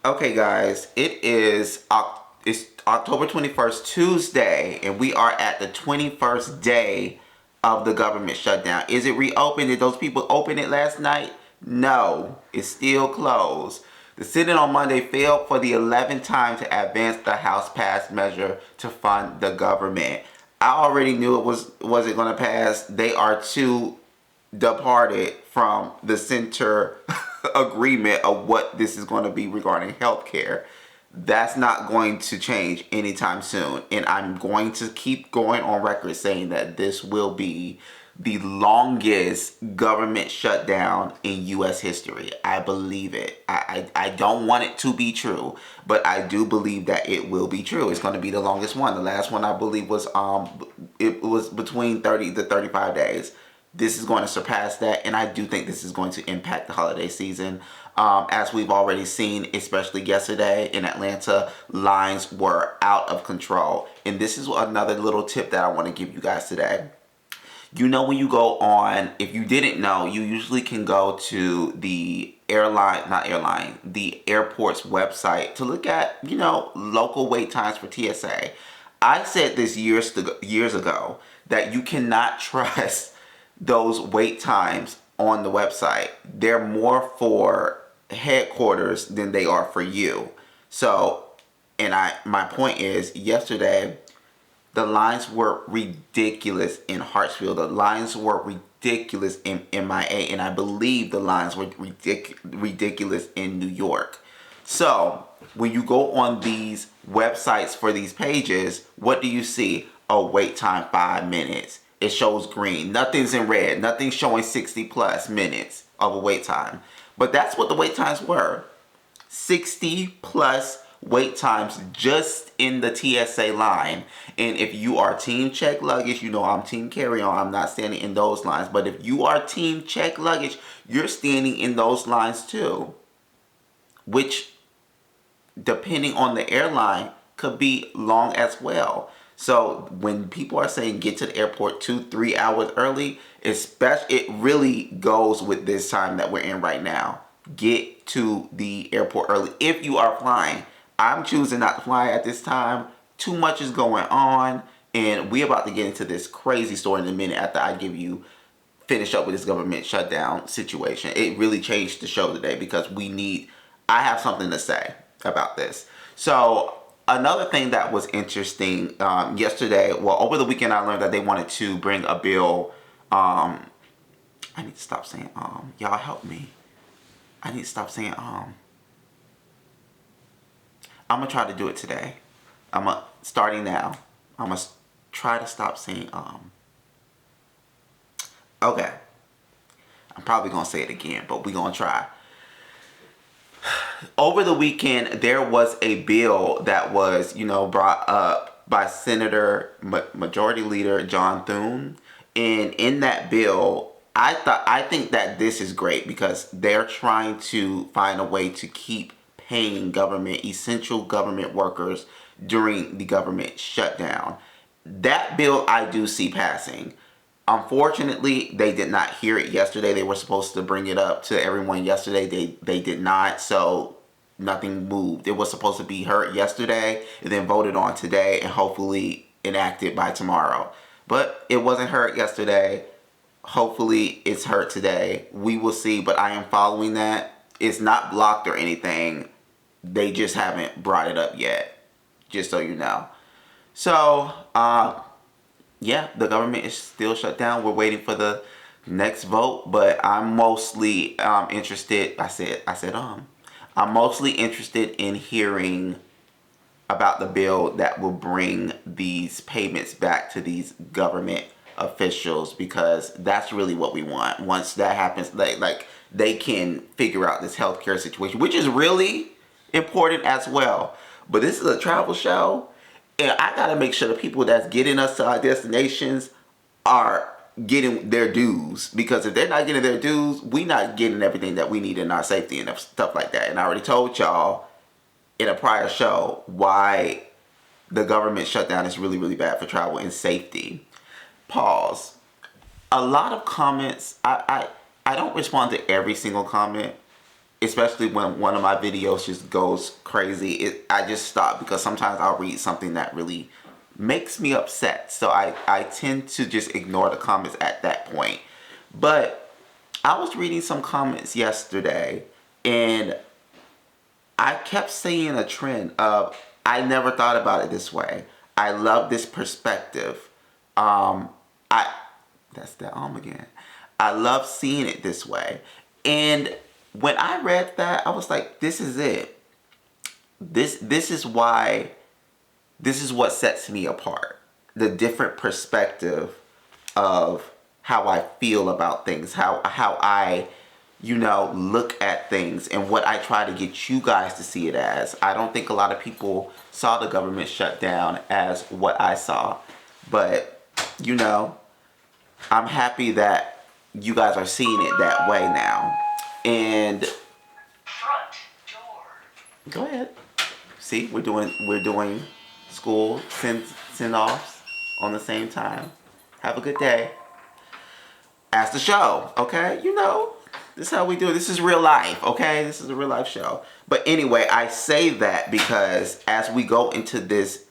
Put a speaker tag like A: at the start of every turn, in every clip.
A: Okay, guys, it's October 21st, Tuesday, and we are at the 21st day of the government shutdown. Is it reopened? Did those people open it last night? No, it's still closed. The Senate on Monday failed for the 11th time to advance the House passed measure to fund the government. I already knew it wasn't going to pass. They are too departed from the center agreement of what this is going to be regarding healthcare. That's not going to change anytime soon. And I'm going to keep going on record saying that this will be the longest government shutdown in U.S. history. I believe it. I don't want it to be true, but I do believe that it will be true. It's going to be the longest one. The last one I believe was it was between 30 to 35 days. This is going to surpass that, and I do think this is going to impact the holiday season. As we've already seen, especially yesterday in Atlanta, lines were out of control. And this is another little tip that I want to give you guys today. You know, when you go on, if you didn't know, you usually can go to the the airport's website to look at, local wait times for TSA. I said this years ago that you cannot trust those wait times on the website. They're more for headquarters than they are for you. So, my point is, yesterday the lines were ridiculous in Hartsfield. The lines were ridiculous in MIA, and I believe the lines were ridiculous in New York. So when you go on these websites for these pages, what do you see? Oh, wait time 5 minutes. It shows green. Nothing's in red. Nothing's showing 60 plus minutes of a wait time. But that's what the wait times were. 60 plus wait times just in the TSA line. And if you are team check luggage, you know I'm team carry on. I'm not standing in those lines. But if you are team check luggage, you're standing in those lines too. Which, depending on the airline, could be long as well. So when people are saying get to the airport 2-3 hours early, it really goes with this time that we're in right now. Get to the airport early if you are flying. I'm choosing not to fly at this time. Too much is going on, and we're about to get into this crazy story in a minute after I finish up with this government shutdown situation. It really changed the show today because I have something to say about this. So another thing that was interesting yesterday, over the weekend, I learned that they wanted to bring a bill. I need to stop saying y'all help me. I need to stop saying I'm gonna try to do it today. Starting now. I'm gonna try to stop saying Okay. I'm probably gonna say it again, but we're gonna try. Over the weekend, there was a bill that was, brought up by Senator Majority Leader John Thune. And in that bill, I think that this is great because they're trying to find a way to keep paying essential government workers during the government shutdown. That bill I do see passing. Unfortunately, they did not hear it yesterday. They were supposed to bring it up to everyone yesterday. They did not, so nothing moved. It was supposed to be heard yesterday and then voted on today and hopefully enacted by tomorrow. But it wasn't heard yesterday. Hopefully it's heard today. We will see, but I am following that. It's not blocked or anything. They just haven't brought it up yet, just so you know. So, yeah, the government is still shut down. We're waiting for the next vote, but I'm mostly interested. I'm mostly interested in hearing about the bill that will bring these payments back to these government officials, because that's really what we want. Once that happens, they can figure out this healthcare situation, which is really important as well. But this is a travel show, and I gotta make sure the people that's getting us to our destinations are getting their dues. Because if they're not getting their dues, we not getting everything that we need in our safety and stuff like that. And I already told y'all in a prior show why the government shutdown is really, really bad for travel and safety. Pause. A lot of comments, I don't respond to every single comment, especially when one of my videos just goes crazy, I just stop, because sometimes I'll read something that really makes me upset. So I tend to just ignore the comments at that point. But I was reading some comments yesterday, and I kept seeing a trend of, I never thought about it this way. I love this perspective. I That's that again. I love seeing it this way. And when I read that, I was like, this is it. This is why, this is what sets me apart. The different perspective of how I feel about things, how I, look at things, and what I try to get you guys to see it as. I don't think a lot of people saw the government shutdown as what I saw. But, I'm happy that you guys are seeing it that way now. And
B: front door.
A: Go ahead. See, we're doing school send-offs on the same time. Have a good day. As the show, okay? This is how we do it. This is real life, okay? This is a real life show. But anyway, I say that because as we go into this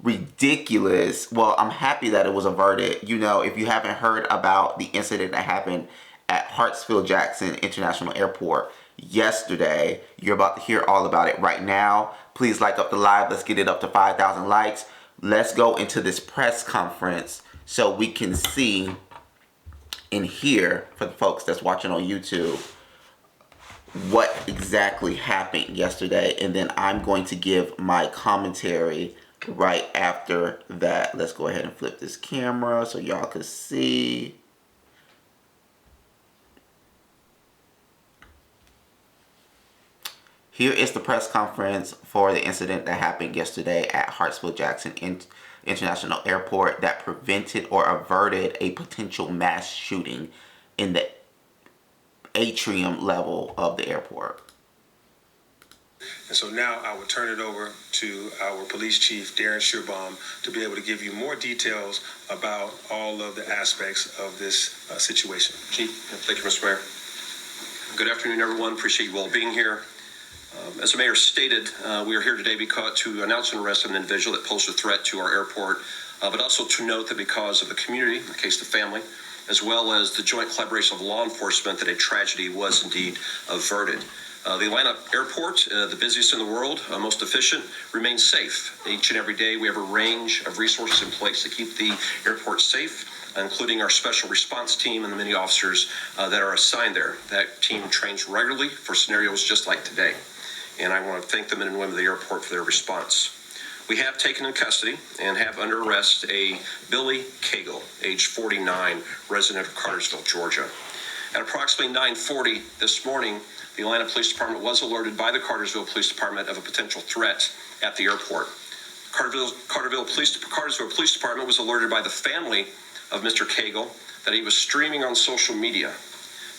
A: ridiculous, well, I'm happy that it was averted. If you haven't heard about the incident that happened at Hartsfield-Jackson International Airport yesterday, you're about to hear all about it right now. Please like up the live. Let's get it up to 5,000 likes. Let's go into this press conference so we can see and hear, for the folks that's watching on YouTube, what exactly happened yesterday. And then I'm going to give my commentary right after that. Let's go ahead and flip this camera so y'all can see. Here is the press conference for the incident that happened yesterday at Hartsfield-Jackson International Airport that prevented or averted a potential mass shooting in the atrium level of the airport.
C: And so now I will turn it over to our police chief, Darren Shearbaum, to be able to give you more details about all of the aspects of this situation.
D: Chief, thank you, Mr. Mayor. Good afternoon, everyone. Appreciate you all being here. As the mayor stated, we are here today to announce an arrest of an individual that posed a threat to our airport, but also to note that because of the community, in the case of the family, as well as the joint collaboration of law enforcement, that a tragedy was indeed averted. The Atlanta airport, the busiest in the world, most efficient, remains safe. Each and every day we have a range of resources in place to keep the airport safe, including our special response team and the many officers that are assigned there. That team trains regularly for scenarios just like today. And I want to thank the men and women of the airport for their response. We have taken in custody and have under arrest a Billy Cagle, age 49, resident of Cartersville, Georgia. At approximately 9:40 this morning, the Atlanta Police Department was alerted by the Cartersville Police Department of a potential threat at the airport. Cartersville Police Department was alerted by the family of Mr. Cagle that he was streaming on social media,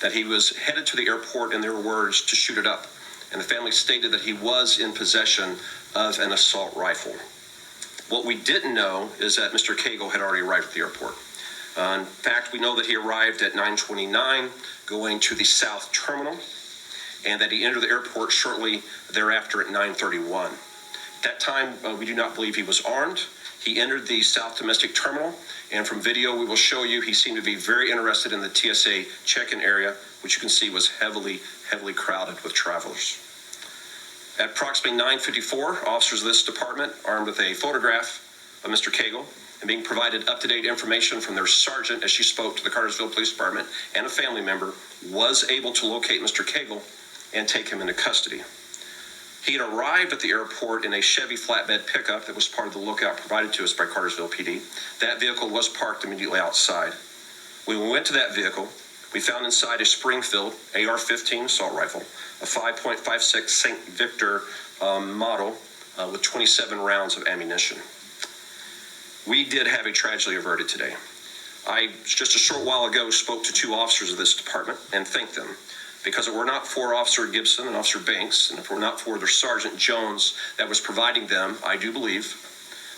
D: that he was headed to the airport, in their words, to shoot it up. And the family stated that he was in possession of an assault rifle. What we didn't know is that Mr. Cagle had already arrived at the airport. In fact, we know that he arrived at 9:29, going to the South Terminal, and that he entered the airport shortly thereafter at 9:31. At that time, we do not believe he was armed. He entered the South Domestic Terminal, and from video we will show you he seemed to be very interested in the TSA check-in area, which you can see was heavily crowded with travelers. At approximately 9:54, officers of this department, armed with a photograph of Mr. Cagle and being provided up-to-date information from their sergeant as she spoke to the Cartersville Police Department and a family member, was able to locate Mr. Cagle and take him into custody. He had arrived at the airport in a Chevy flatbed pickup that was part of the lookout provided to us by Cartersville PD. That vehicle was parked immediately outside. When we went to that vehicle, we found inside a Springfield AR-15 assault rifle, a 5.56 St. Victor model with 27 rounds of ammunition. We did have a tragedy averted today. I, just a short while ago, spoke to two officers of this department and thanked them, because if it were not for Officer Gibson and Officer Banks, and if it were not for their Sergeant Jones that was providing them, I do believe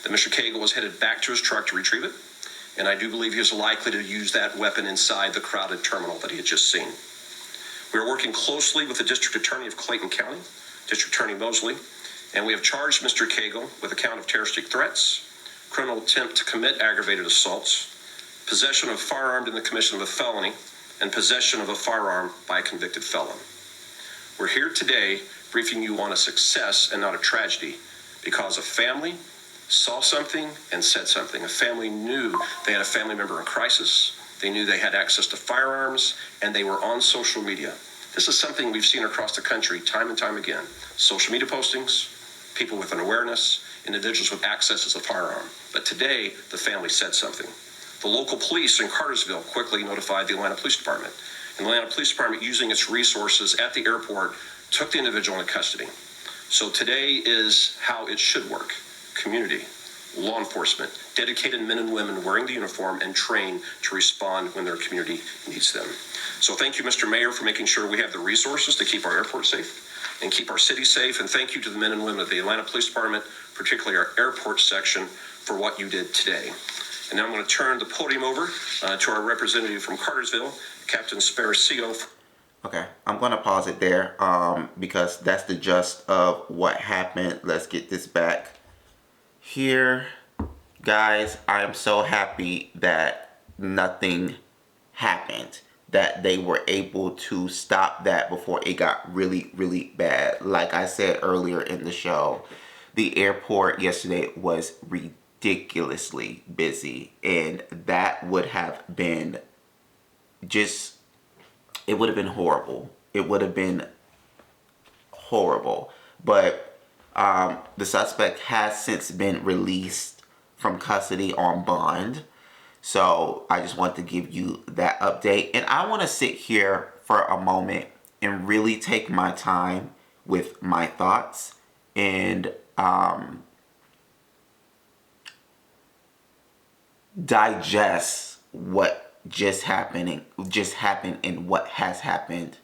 D: that Mr. Cagle was headed back to his truck to retrieve it, and I do believe he was likely to use that weapon inside the crowded terminal that he had just seen. We are working closely with the District Attorney of Clayton County, District Attorney Mosley, and we have charged Mr. Cagle with a count of terroristic threats, criminal attempt to commit aggravated assaults, possession of a firearm in the commission of a felony, and possession of a firearm by a convicted felon. We're here today briefing you on a success and not a tragedy because a family saw something and said something. A family knew they had a family member in crisis. They knew they had access to firearms, and they were on social media. This is something we've seen across the country time and time again. Social media postings, people with an awareness, individuals with access to a firearm. But today, the family said something. The local police in Cartersville quickly notified the Atlanta Police Department. And the Atlanta Police Department, using its resources at the airport, took the individual into custody. So today is how it should work. Community, law enforcement, dedicated men and women wearing the uniform and trained to respond when their community needs them. So thank you, Mr. Mayor, for making sure we have the resources to keep our airport safe and keep our city safe. And thank you to the men and women of the Atlanta Police Department, particularly our airport section, for what you did today. And now I'm going to turn the podium over to our representative from Cartersville, Captain Sparaccio.
A: Okay, I'm going to pause it there because that's the gist of what happened. Let's get this back here. Guys, I am so happy that nothing happened, that they were able to stop that before it got really, really bad. Like I said earlier in the show, the airport yesterday was ridiculously busy, and that would have been just, it would have been horrible. It would have been horrible. But the suspect has since been released from custody on bond. So I just want to give you that update. And I want to sit here for a moment and really take my time with my thoughts and digest what just happened and what has happened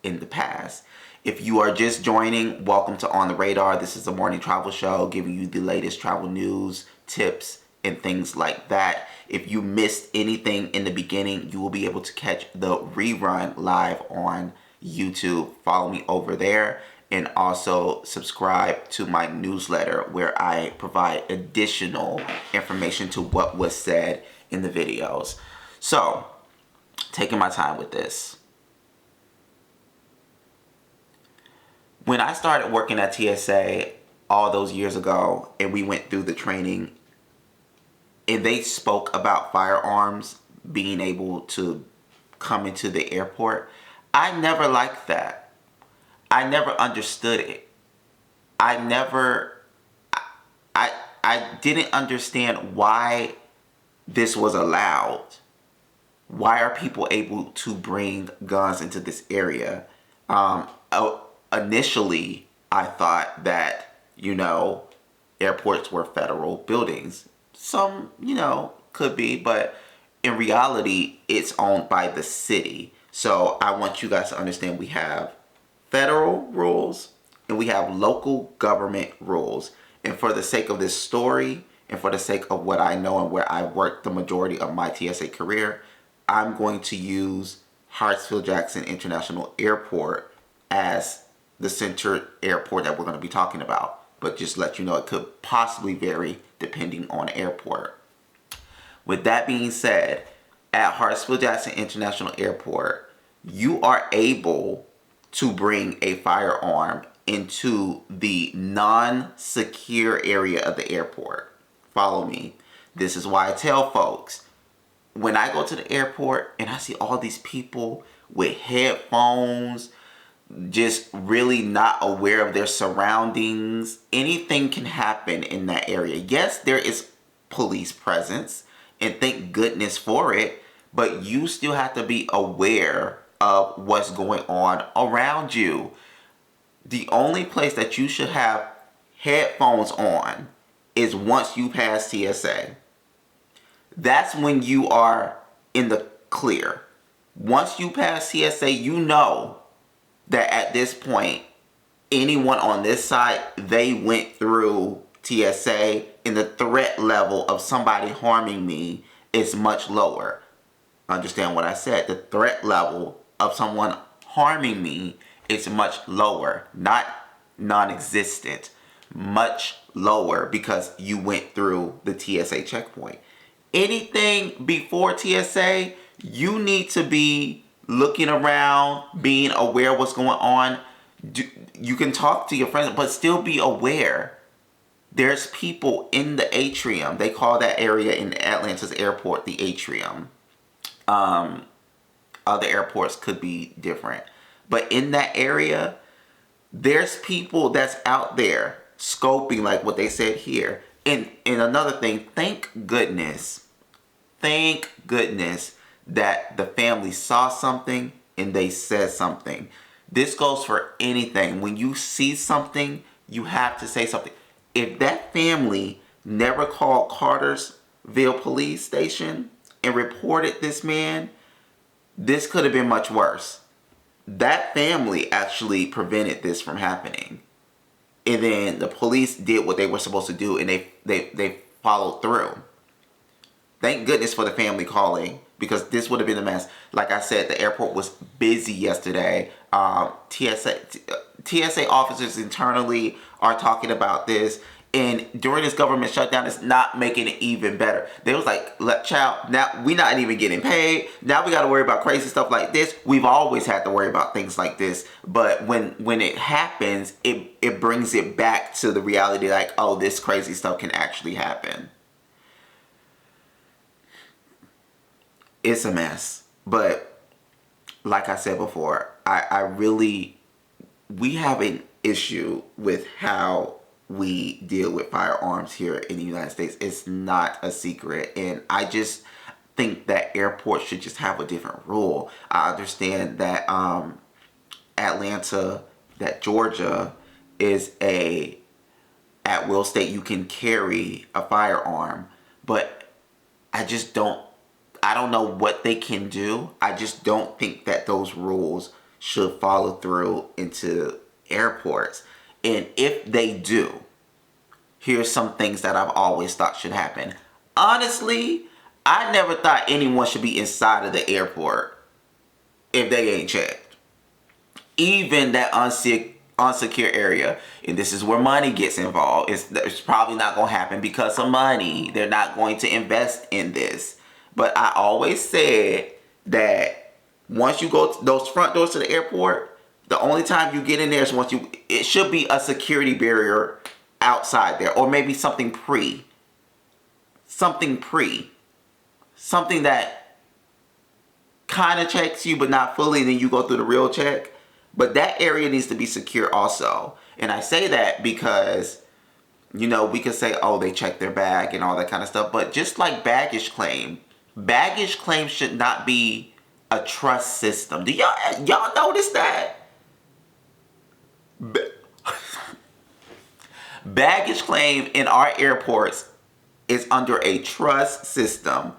A: in the past. If you are just joining, welcome to On the Radar. This is a morning travel show giving you the latest travel news, tips, and things like that. If you missed anything in the beginning, you will be able to catch the rerun live on YouTube. Follow me over there, and also subscribe to my newsletter where I provide additional information to what was said in the videos. So, taking my time with this. When I started working at TSA all those years ago, and we went through the training, and they spoke about firearms being able to come into the airport, I never liked that. I never understood it. I didn't understand why this was allowed. Why are people able to bring guns into this area? Initially, I thought that, airports were federal buildings. Some, could be, but in reality, it's owned by the city. So I want you guys to understand we have federal rules and we have local government rules. And for the sake of this story and for the sake of what I know and where I worked the majority of my TSA career, I'm going to use Hartsfield-Jackson International Airport as the center airport that we're going to be talking about. But just let you know, it could possibly vary depending on airport. With that being said, at Hartsfield-Jackson International Airport, you are able to bring a firearm into the non-secure area of the airport. Follow me. This is why I tell folks, when I go to the airport and I see all these people with headphones, just really not aware of their surroundings, anything can happen in that area. Yes, there is police presence, and thank goodness for it, but you still have to be aware of what's going on around you. The only place that you should have headphones on is once you pass TSA. That's when you are in the clear. Once you pass TSA, you know that at this point, anyone on this side, they went through TSA, and the threat level of somebody harming me is much lower. Understand what I said? The threat level of someone harming me is much lower, not non-existent, much lower because you went through the TSA checkpoint. Anything before TSA, you need to be looking around, being aware of what's going on. You can talk to your friends, but still be aware. There's people in the atrium. They call that area in Atlanta's airport the atrium. Other airports could be different. But in that area, there's people that's out there scoping, like what they said here. And another thing, thank goodness that the family saw something and they said something. This goes for anything. When you see something, you have to say something. If that family never called Cartersville Police Station and reported this man, this could have been much worse. That family actually prevented this from happening. And then the police did what they were supposed to do, and they followed through. Thank goodness for the family calling, because this would have been a mess. Like I said, the airport was busy yesterday. TSA officers internally are talking about this. And during this government shutdown, it's not making it even better. They was like, child, now we're not even getting paid. Now we got to worry about crazy stuff like this. We've always had to worry about things like this. But when it happens, it brings it back to the reality like, oh, this crazy stuff can actually happen. It's a mess. But like I said before, we have an issue with how we deal with firearms here in the United States. It's not a secret, and I just think that airports should just have a different rule. I understand that Atlanta, that Georgia is a at-will state. You can carry a firearm, but I don't know what they can do. I just don't think that those rules should follow through into airports. And if they do, here's some things that I've always thought should happen. Honestly, I never thought anyone should be inside of the airport if they ain't checked. Even that unsecure area. And this is where money gets involved. It's probably not going to happen because of money. They're not going to invest in this. But I always said that once you go to those front doors to the airport, the only time you get in there is it should be a security barrier outside there, or maybe something that kind of checks you but not fully, and then you go through the real check. But that area needs to be secure also. And I say that because, we could say, oh, they check their bag and all that kind of stuff. But just like baggage claim should not be a trust system. Do y'all notice that? Baggage claim in our airports is under a trust system.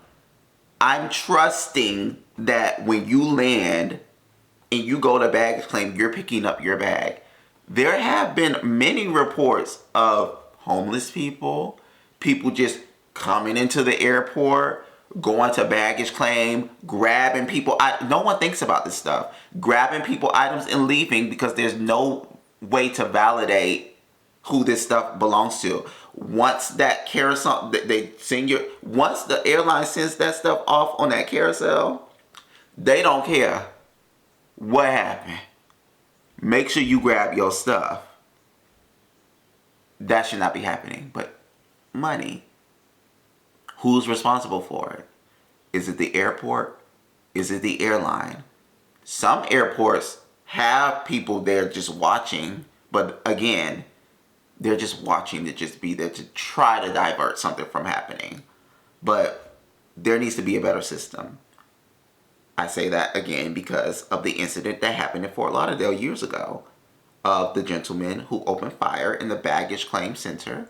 A: I'm trusting that when you land and you go to baggage claim, you're picking up your bag. There have been many reports of homeless people just coming into the airport, going to baggage claim, grabbing people. No one thinks about this stuff. Grabbing people items and leaving because there's no way to validate who this stuff belongs to. Once that carousel, once the airline sends that stuff off on that carousel, they don't care what happened. Make sure you grab your stuff. That should not be happening. But money, who's responsible for it? Is it the airport? Is it the airline? Some airports have people there just watching, but again, they're just watching to just be there to try to divert something from happening. But there needs to be a better system. I say that again because of the incident that happened in Fort Lauderdale years ago of the gentleman who opened fire in the baggage claim center,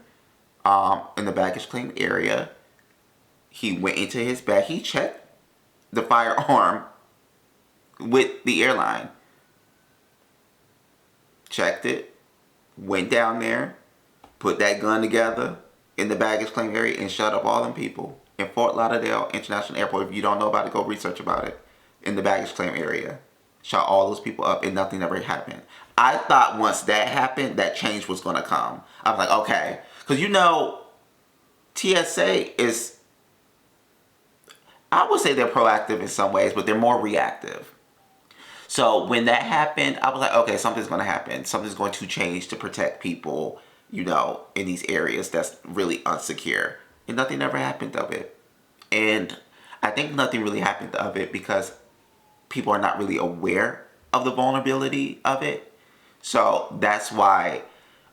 A: in the baggage claim area. He went into his bag. He checked the firearm with the airline. Checked it. Went down there. Put that gun together in the baggage claim area and shut up all them people in Fort Lauderdale International Airport. If you don't know about it, go research about it. In the baggage claim area. shot all those people up, and nothing ever happened. I thought once that happened, that change was going to come. I was like, okay. Because TSA is, I would say they're proactive in some ways, but they're more reactive. So when that happened, I was like, okay, something's going to happen. Something's going to change to protect people, in these areas that's really unsecure. And nothing ever happened of it. And I think nothing really happened of it because people are not really aware of the vulnerability of it. So that's why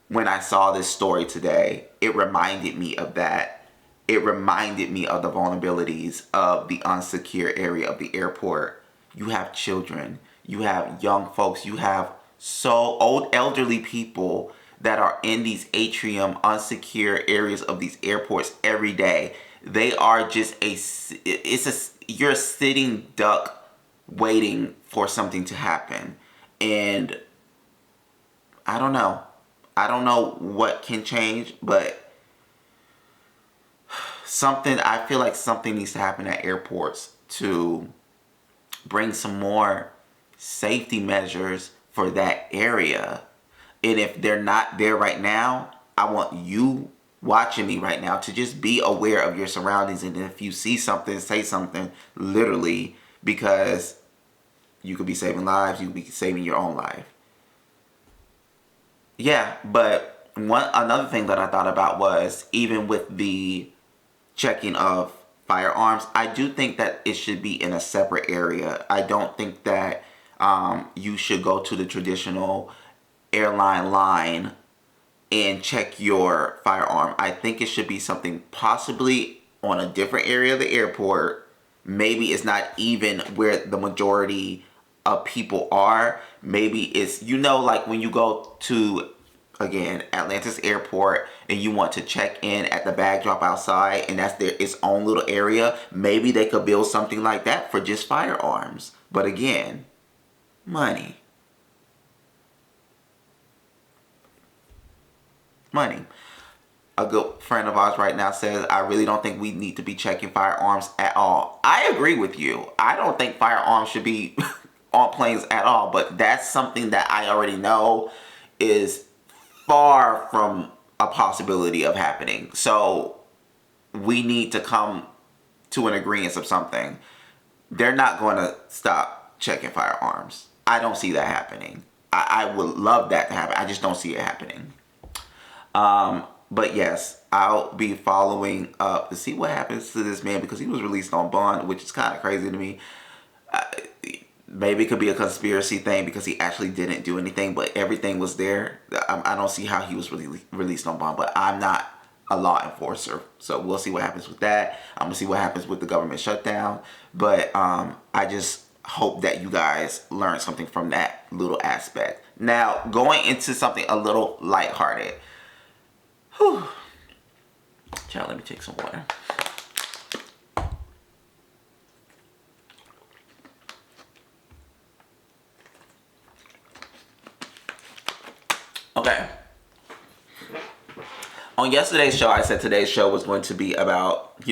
A: when I saw this story today, it reminded me of that. It reminded me of the vulnerabilities of the unsecure area of the airport. You have children, you have young folks, you have so old elderly people that are in these atrium unsecure areas of these airports every day. They are just you're a sitting duck waiting for something to happen. And I don't know. I don't know what can change, but I feel like something needs to happen at airports to bring some more safety measures for that area. And if they're not there right now, I want you watching me right now to just be aware of your surroundings. And if you see something, say something, literally, because you could be saving lives, you could be saving your own life. Yeah, but another thing that I thought about was, even with the checking of firearms, I do think that it should be in a separate area. I don't think that you should go to the traditional airline line and check your firearm. I think it should be something possibly on a different area of the airport. Maybe it's not even where the majority of people are. Maybe it's, like when you go to, again, Atlantis Airport and you want to check in at the bag drop outside and that's its own little area. Maybe they could build something like that for just firearms. But again, money. A good friend of ours right now says, I really don't think we need to be checking firearms at all. I agree with you. I don't think firearms should be on planes at all, but that's something that I already know is far from a possibility of happening. So we need to come to an agreement of something. They're not going to stop checking firearms. I don't see that happening. I would love that to happen. I just don't see it happening. But yes, I'll be following up to see what happens to this man because he was released on bond, which is kind of crazy to me. Maybe it could be a conspiracy thing because he actually didn't do anything, but everything was there. I don't see how he was really released on bond, but I'm not a law enforcer. So we'll see what happens with that. I'm going to see what happens with the government shutdown. But I just hope that you guys learn something from that little aspect. Now, going into something a little lighthearted. Whew. Child, let me take some water. Okay. On yesterday's show, I said today's show was going to be about,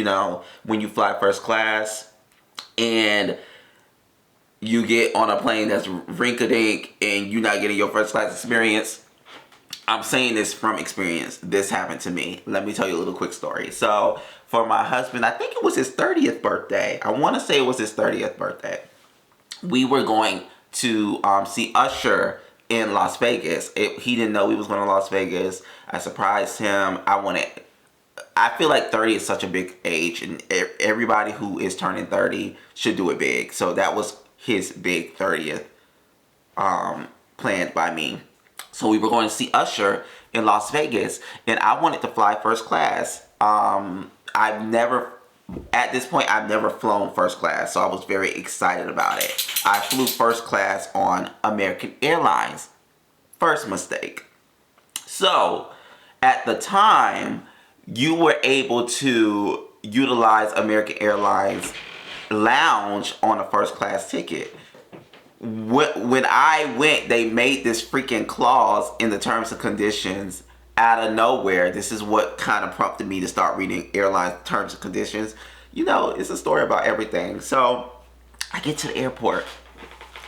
A: when you fly first class and you get on a plane that's rink-a-dink and you're not getting your first class experience. I'm saying this from experience. This happened to me. Let me tell you a little quick story. So, for my husband, I think it was his 30th birthday. I want to say it was his 30th birthday. We were going to see Usher in Las Vegas. He didn't know we was going to Las Vegas. I surprised him. I feel like 30 is such a big age, and everybody who is turning 30 should do it big. So that was his big 30th planned by me. So we were going to see Usher in Las Vegas, and I wanted to fly first class. At this point, I've never flown first class, so I was very excited about it. I flew first class on American Airlines. First mistake. So, at the time, you were able to utilize American Airlines lounge on a first class ticket. When I went, they made this freaking clause in the terms and conditions out of nowhere. This is what kind of prompted me to start reading airline terms and conditions. It's a story about everything. So I get to the airport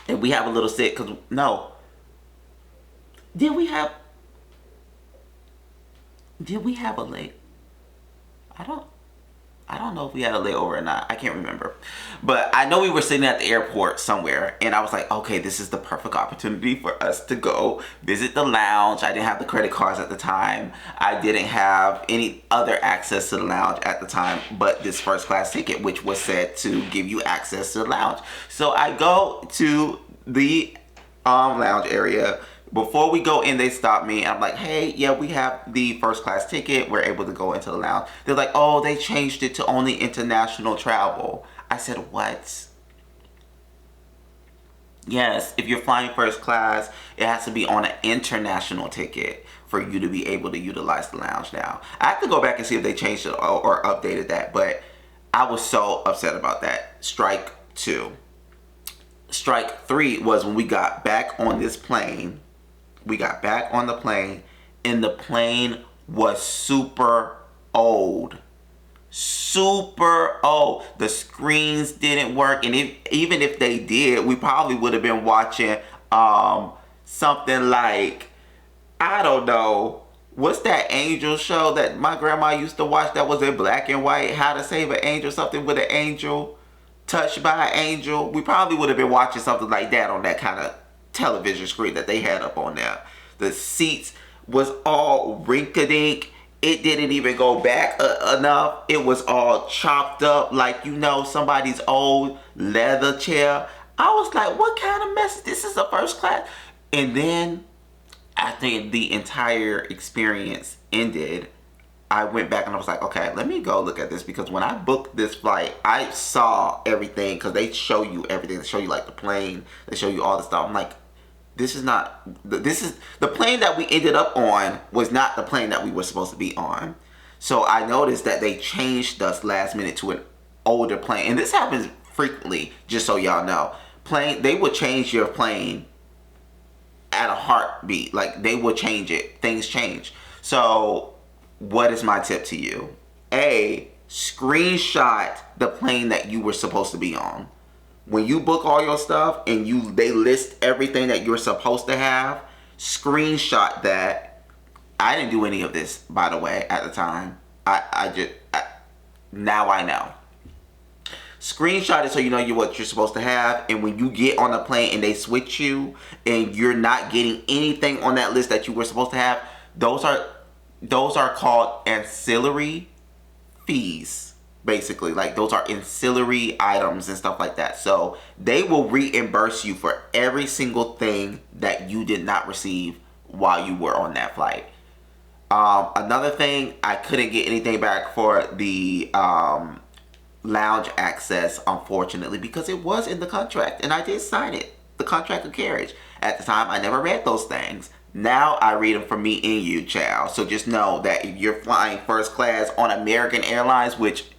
A: And we have a little sit because no. Did we have a late? I don't know if we had a layover or not. I can't remember. But I know we were sitting at the airport somewhere, and I was like, okay, this is the perfect opportunity for us to go visit the lounge. I didn't have the credit cards at the time. I didn't have any other access to the lounge at the time but this first class ticket, which was said to give you access to the lounge. So I go to the lounge area. Before we go in, they stop me. I'm like, hey, yeah, we have the first class ticket. We're able to go into the lounge. They're like, oh, they changed it to only international travel. I said, what? Yes, if you're flying first class, it has to be on an international ticket for you to be able to utilize the lounge now. I have to go back and see if they changed it or updated that, but I was so upset about that. Strike 2. Strike 3 was when we got back on this plane. We got back on the plane, and the plane was super old. Super old. The screens didn't work, and even if they did, we probably would have been watching something like, I don't know, what's that angel show that my grandma used to watch that was in black and white? How to Save an Angel, something with an angel, Touched by an Angel. We probably would have been watching something like that on that kind of television screen that they had up on there. The seats was all rink-a-dink. It didn't even go back enough. It was all chopped up like, you know, somebody's old leather chair. I was like, what kind of mess? This is a first class. And then after the entire experience ended, I went back and I was like, okay, let me go look at this, because when I booked this flight, I saw everything, because they show you everything. They show you like the plane. They show you all the stuff. I'm like, this is the plane that we ended up on was not the plane that we were supposed to be on. So I noticed that they changed us last minute to an older plane. And this happens frequently, just so y'all know. They will change your plane at a heartbeat. Like, they will change it. Things change. So what is my tip to you? A, screenshot the plane that you were supposed to be on. When you book all your stuff and they list everything that you're supposed to have, screenshot that. I didn't do any of this, by the way, at the time. Now I know. Screenshot it so you know what you're supposed to have, and when you get on the plane and they switch you and you're not getting anything on that list that you were supposed to have, those are called ancillary fees. Basically, like, those are ancillary items and stuff like that. So they will reimburse you for every single thing that you did not receive while you were on that flight. Another thing, I couldn't get anything back for the lounge access, unfortunately, because it was in the contract and I did sign it, the contract of carriage. At the time, I never read those things. Now I read them for me and you, child. So just know that if you're flying first class on American Airlines, which,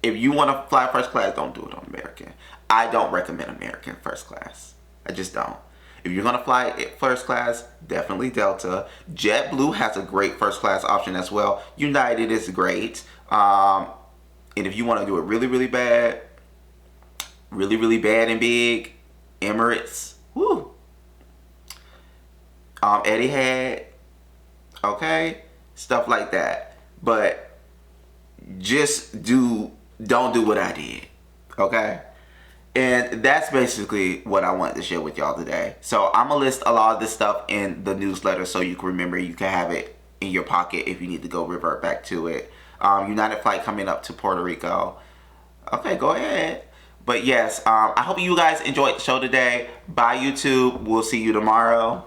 A: if you want to fly first class, don't do it on American. I don't recommend American first class. I just don't. If you're going to fly first class, definitely Delta. JetBlue has a great first class option as well. United is great. And if you want to do it really, really bad and big, Emirates, woo. Etihad, okay? Stuff like that. But just don't do what I did, okay? And that's basically what I wanted to share with y'all today. So I'm gonna list a lot of this stuff in the newsletter so you can remember, you can have it in your pocket if you need to go revert back to it. United flight coming up to Puerto Rico. Okay, go ahead. But yes, I hope you guys enjoyed the show today. Bye, YouTube. We'll see you tomorrow.